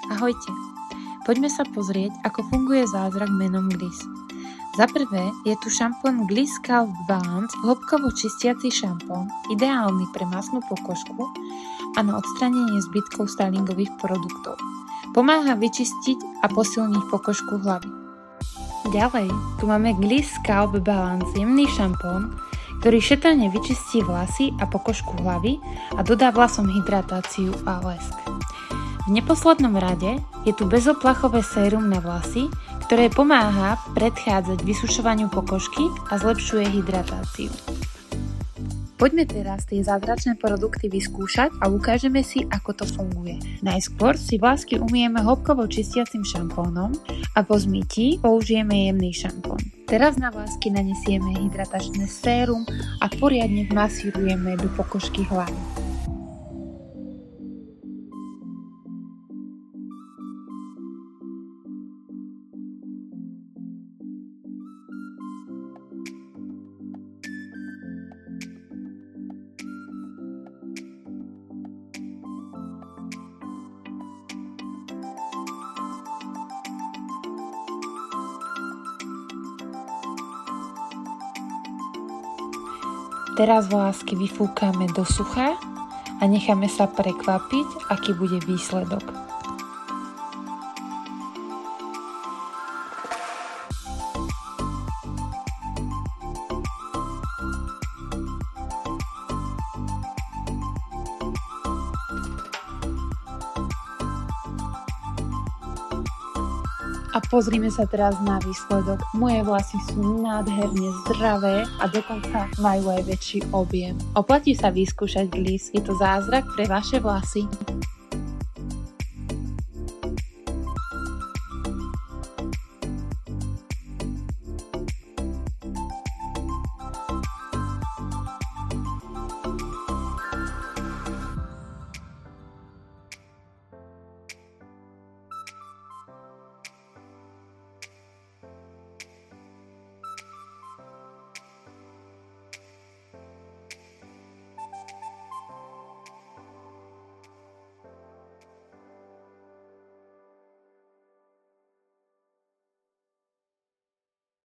Ahojte! Poďme sa pozrieť, ako funguje zázrak menom Gliss. Za prvé je tu šampón Gliss Scalp Balance, hĺbkovo čistiaci šampón, ideálny pre masnú pokožku a na odstránenie zbytkov stylingových produktov. Pomáha vyčistiť a posilniť pokožku hlavy. Ďalej, tu máme Gliss Scalp Balance, jemný šampón, ktorý šetrne vyčistí vlasy a pokožku hlavy a dodá vlasom hydratáciu a lesk. V neposlednom rade je tu bezoplachové sérum na vlasy, ktoré pomáha predchádzať vysušovaniu pokožky a zlepšuje hydratáciu. Poďme teraz tie zázračné produkty vyskúšať a ukážeme si, ako to funguje. Najskôr si vlásky umyjeme hĺbkovo čistiacim šampónom a po zmytí použijeme jemný šampón. Teraz na vlásky nanesieme hydratačné sérum a poriadne vmasírujeme do pokožky hlavy. Teraz vlásky vyfúkame do sucha a necháme sa prekvapiť, aký bude výsledok. A pozrime sa teraz na výsledok. Moje vlasy sú nádherne zdravé a dokonca majú aj väčší objem. Oplatí sa vyskúšať Gliss, je to zázrak pre vaše vlasy.